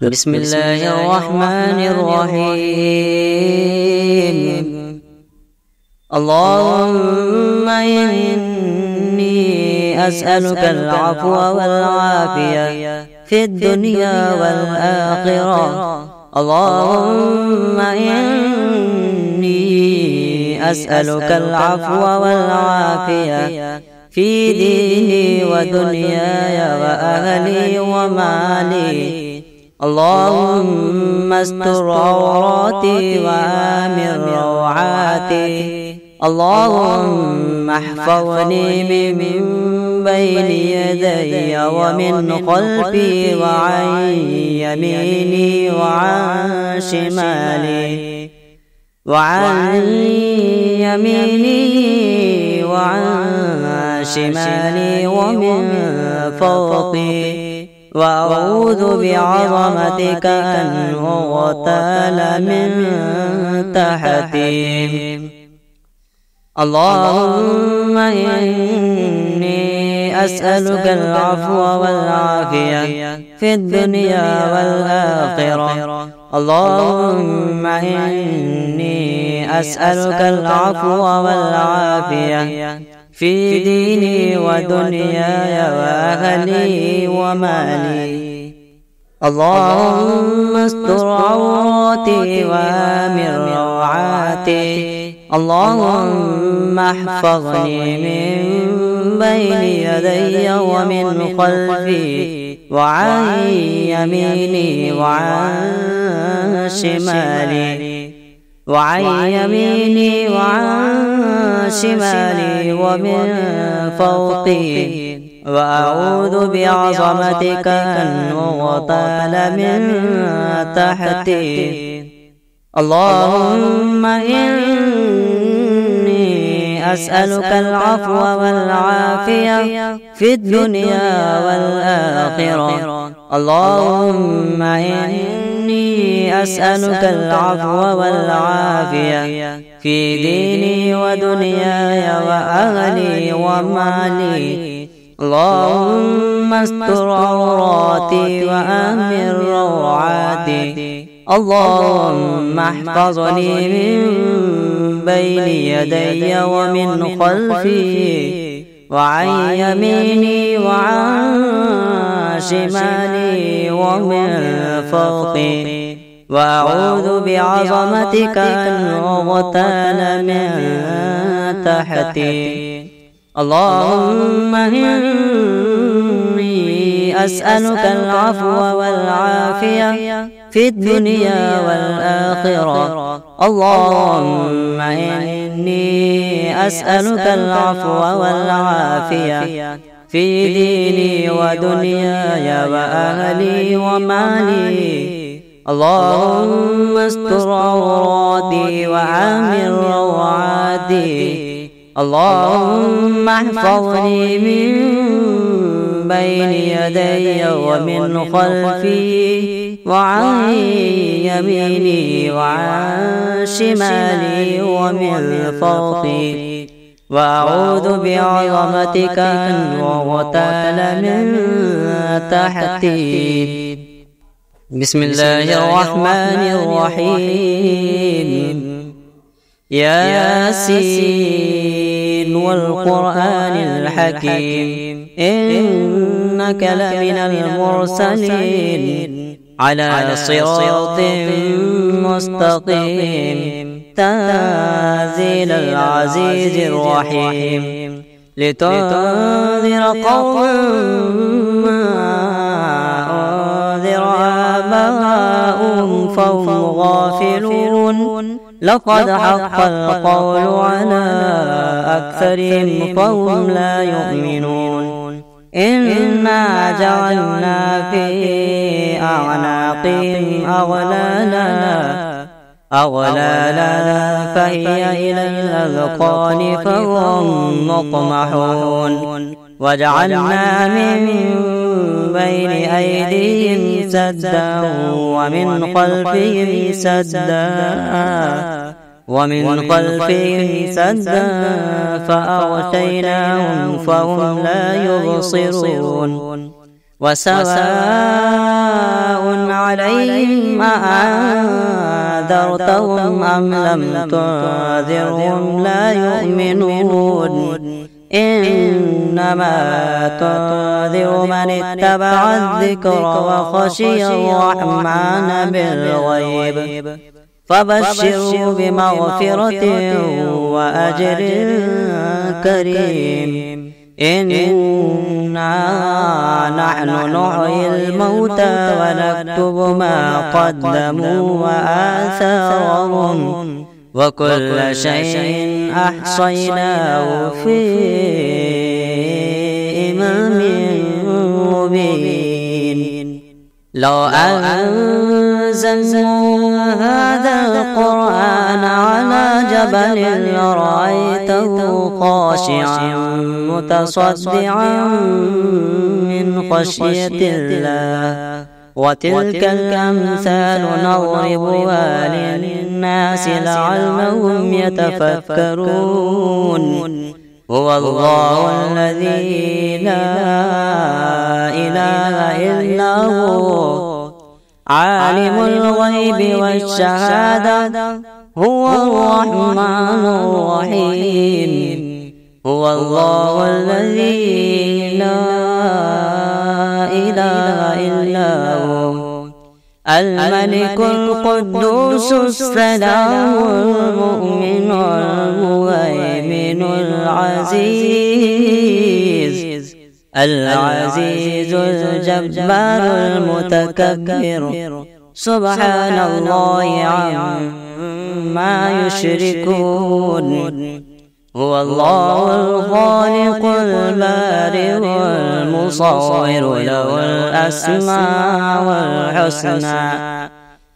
بسم الله الرحمن الرحيم. اللهم إني أسألك العفو والعافية في الدنيا والآخرة. اللهم إني أسألك العفو والعافية في ديني ودنياي وأهلي ومالي. اللهم استر عوراتي وآمن روعاتي. اللهم احفظني من بين يدي ومن خلفي وعن يميني وعن شمالي وعن يميني وعن شمالي ومن فوقي. وأعوذ بعظمتك أن أغتال من تحتي. اللهم إني أسألك العفو والعافية في الدنيا والآخرة. اللهم إني أسألك العفو والعافية في ديني ودنياي وأهلي ومالي. اللهم استر عوراتي وآمن روعاتي. اللهم احفظني من بين يدي ومن خلفي وعن يميني وعن شمالي وعن يميني وعن شمالي ومن فوقي. وأعوذ بعظمتك أن أغتال من تحتي. اللهم إني أسألك العفو والعافية في الدنيا والآخرة. اللهم إني أسألك العفو والعافية في ديني ودنياي وأهلي ومالي. اللهم استر عوراتي وآمن روعاتي. اللهم احفظني من بين يدي ومن خلفي وعن يميني وعن شمالي ومن فوقي. وأعوذ بعظمتك أن أغتال من تحتي. اللهم إني أسألك العفو والعافية في الدنيا والآخرة. اللهم إني أسألك العفو والعافية في ديني ودنياي وأهلي ومالي. اللهم استر عوراتي وآمن روعاتي. اللهم احفظني من بين يدي ومن خلفي وعن يميني وعن شمالي ومن فوقي. وأعوذ بعظمتك أن أغتال من تحتي. بسم الله الرحمن الرحيم. يا ياسين والقرآن الحكيم إنك لمن المرسلين على صراط مستقيم تنزيل العزيز الرحيم. لتنذر قوما ما أنذر آباؤهم فهم غافلون. لقد حق القول على أكثرهم فهم لا يؤمنون. إنا جعلنا في أعناقهم أغلالا فهي إلى الأذقان فهم مقمحون. وجعلنا من بين أيديهم سدا ومن خلفهم سدا فأغشيناهم فهم لا يبصرون. وسواء عليهم أأنذرتهم أم لم تنذرهم لا يؤمنون إنما تنذر من اتبع الذكر وخشي الرحمن بالغيب فبشروا بمغفرة وأجر كريم إنا نحن نحيي الموتى ونكتب ما قدموا وآثارهم وكل شيء أحصيناه في إمام مبين لو أنزلنا هذا القرآن على جبل لرأيته خاشعا متصدعا من خشية الله وتلك الأمثال نضربها للناس لعلهم يتفكرون هو الله الذي لا إله إلا هو عالم الغيب والشهادة هو الرحمن الرحيم هو الله الذي لا إله إلا هو الملك القدوس السلام المؤمن المهيمن العزيز الجبار المتكبر سبحان الله عما يشركون هو الله الخالق البارئ المصور له الأسماء الحسنى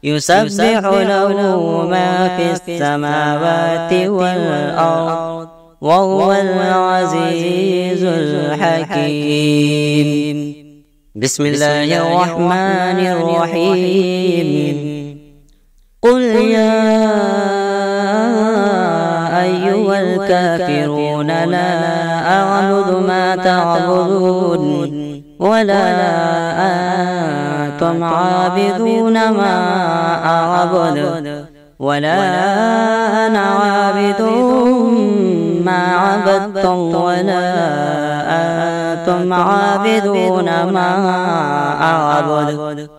يسبح له ما في السماوات والأرض وهو العزيز الحكيم بسم الله الرحمن الرحيم قل يا أيها الكافرون لا أعبد ما تعبدون ولا أنتم عابدون ما أعبد ولا أنا عابد ما عبدتم ولا أنتم عابدون ما أعبد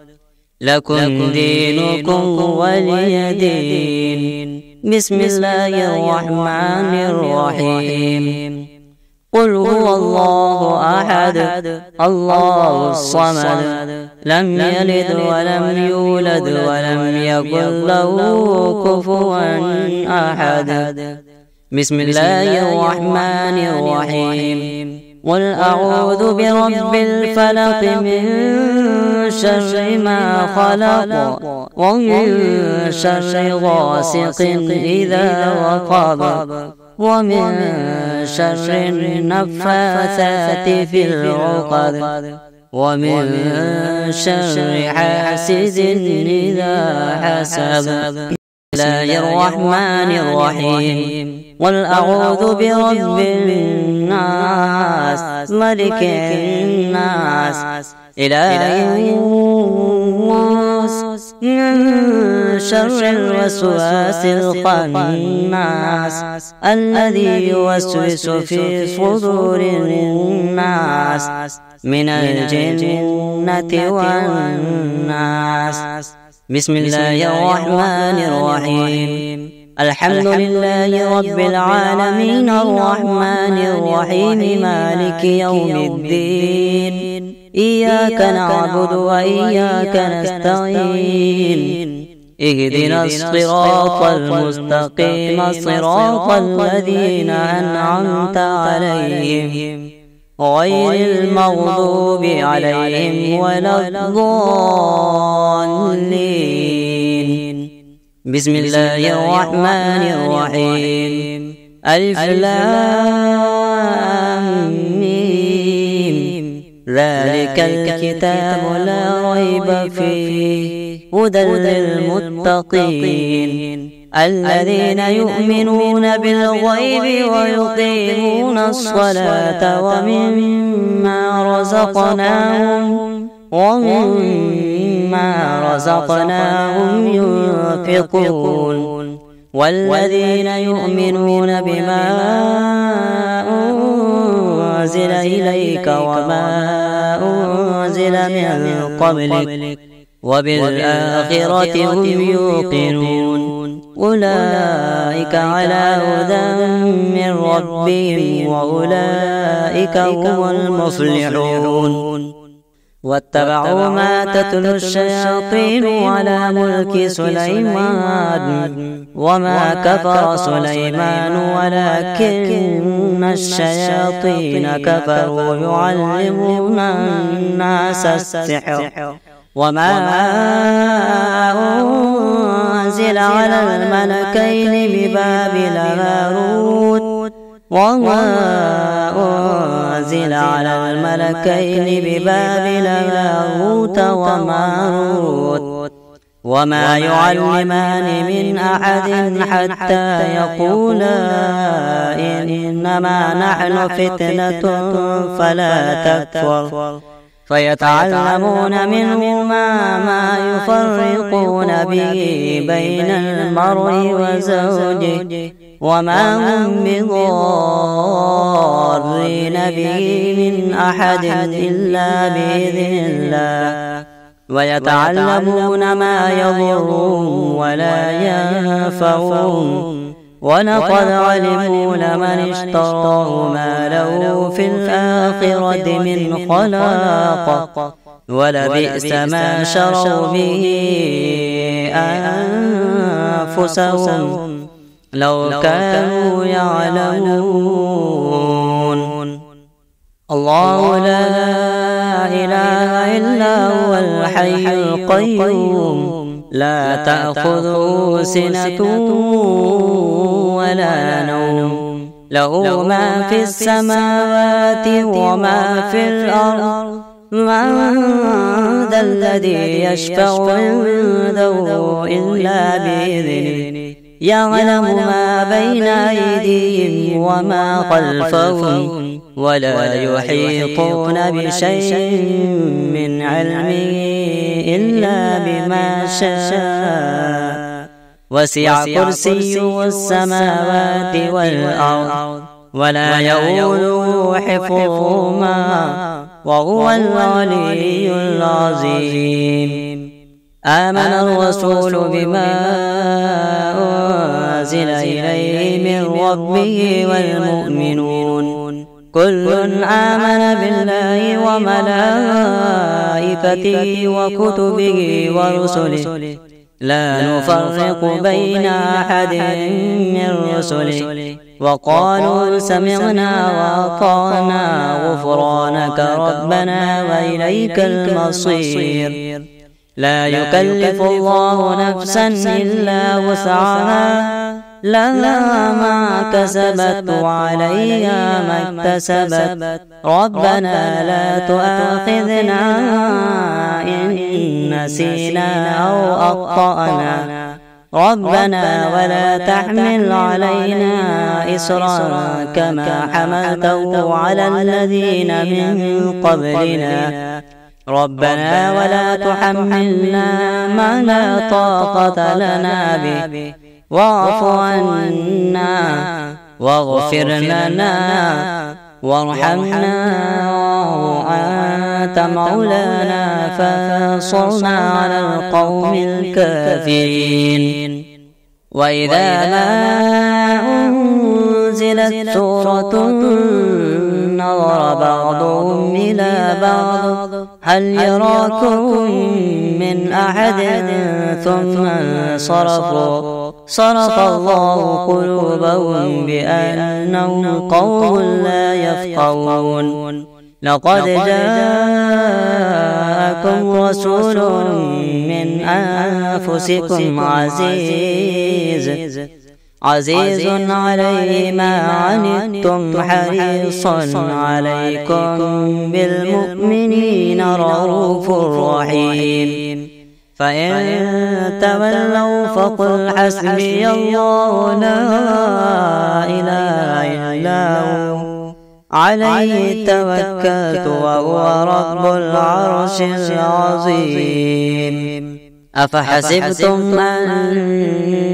لكم دينكم ولي دين بسم الله الرحمن الرحيم قل هو الله أحد الله الصمد لم يلد ولم يولد ولم يكن له كفوا أحد بسم الله الرحمن الرحيم قل أعوذ برب الفلق من شر ما خلق ومن شر غاسق إذا وقب ومن شر النفاثات في العقد ومن شر حاسد إذا حسد بسم الله الرحمن الرحيم قل أعوذ برب الناس ملك الناس إله الناس من شر الوسواس الخناس الذي يوسوس في صدور الناس من الجنة والناس بسم الله الرحمن الرحيم الحمد لله رب العالمين الرحمن الرحيم مالك يوم الدين إياك نعبد وإياك نستعين اهدنا الصراط المستقيم صراط الذين أنعمت عليهم غير المغضوب عليهم ولا الضالين بسم الله الرحمن الرحيم ألف لام ميم ذلك الكتاب لا ريب فيه هدى للمتقين الذين يؤمنون بالغيب ويقيمون الصلاة ومما رزقناهم ومما رزقناهم ينفقون والذين يؤمنون بما أنزل إليك وما أنزل من قبلك وبالآخرة هم يوقنون أولئك على هدى من ربهم وأولئك هم المفلحون واتبعوا ما تتلو الشياطين على ملك سليمان وما كفر سليمان ولكن الشياطين كفروا يعلمون الناس السحر وما أنزل على الملكين ببابل هاروت وما أنزل على الملكين ببابل هاروت وماروت وما يعلمان من أحد حتى يقولا إنما نحن فتنة فلا تكفر فيتعلمون منهما ما يفرقون به بين المرء وزوجه وما هم بضارين به من أحد إلا بإذن الله ويتعلمون ما يضرهم ولا ينفعهم ولقد علموا لمن اشتراه ما له في الآخرة من خلاق ولبئس ما شروا به أنفسهم لو كانوا يعلمون. الله لا إله إلا هو الحي القيوم لا تأخذه سنة ولا نوم له ما في السماوات وما في الأرض من ذا الذي يشفع عنده إلا بإذنه يعلم ما بين أيديهم وما خلفهم ولا يحيطون بشيء من علمه إلا بما شاء وسع كرسيه السماوات والأرض ولا يؤوده حفظهما وهو العلي العظيم. آمن الرسول بما أنزل إليه من ربه والمؤمنون كل آمن بالله وملائكته وكتبه ورسله لا نفرق بين أحد من رسله وقالوا سمعنا وأطعنا غفرانك ربنا وإليك المصير. لا يكلف الله نفسا إلا وسعها لها ما كسبت وعليها ما اكتسبت ربنا لا تؤاخذنا إن نسينا أو أخطأنا ربنا ولا تحمل علينا إصرا كما حملته على الذين من قبلنا ربنا ولا تحملنا ما لا طاقة لنا به واعف عنا واغفر لنا وارحمنا وأنت مولانا فانصرنا على القوم الكافرين. وإذا ما أنزلت سورة نظر بعضهم إلى بعض هل يراكم من أحد ثم صرف الله قلوبهم بأنهم قوم لا يفقهون. لقد جاءكم رسول من أنفسكم عزيز عليه ما عنتم حريص عليكم بالمؤمنين رؤوف رحيم. فإن تولوا فقل حسبي الله لا إله إلا هو عليه توكلت وهو رب العرش العظيم. أفحسبتم أنما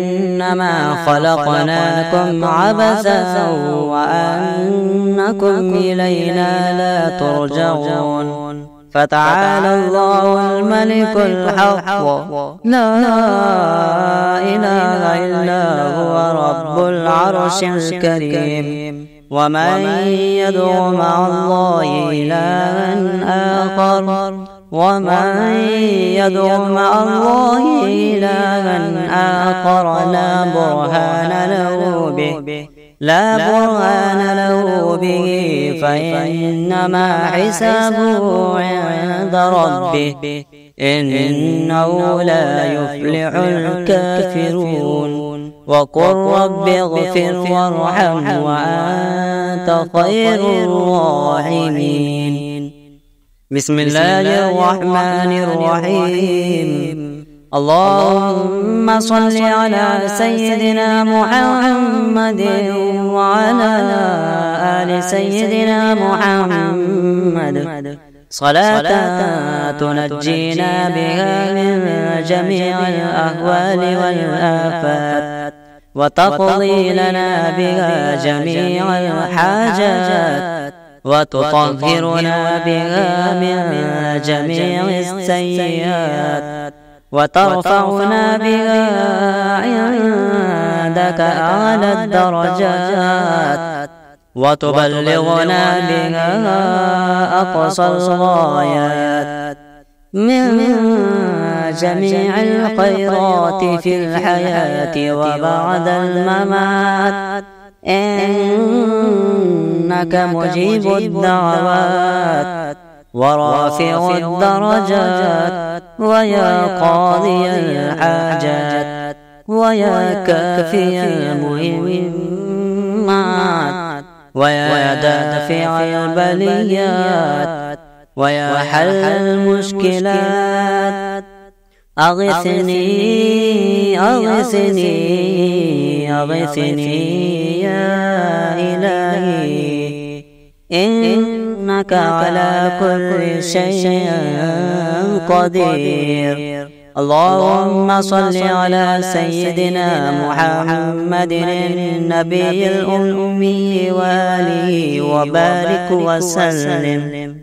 خلقناكم عبثا وأنكم إلينا لا ترجعون. فتعالى الله الملك الحق لا إله إلا هو رب العرش الكريم. ومن يدعو مع الله إلها آخر لا برهان له به فإنما حسابه عند ربه إنه لا يفلح الكافرون. وقل رب اغفر وارحم وأنت خير الراحمين. بسم الله الرحمن الرحيم. اللهم صل على سيدنا محمد وعلى آل سيدنا محمد صلاة تنجينا بها من جميع الأهوال والآفات وتقضي لنا بها جميع الحاجات وتطهرنا بها من جميع السيئات وترفعنا بها عندك أعلى الدرجات وتبلغنا بها أقصى الغايات من جميع الخيرات في الحياة وبعد الممات إنك مجيب الدعوات ورافع الدرجات ويا قاضي الحاجات ويا كافي المهمات ويا دافع البليات ويا حل المشكلات أغثني أغثني أغثني يا إلهي إنك على كل شيء قدير. اللهم صل على سيدنا محمد النبي الأمي وآله وبارك وسلم.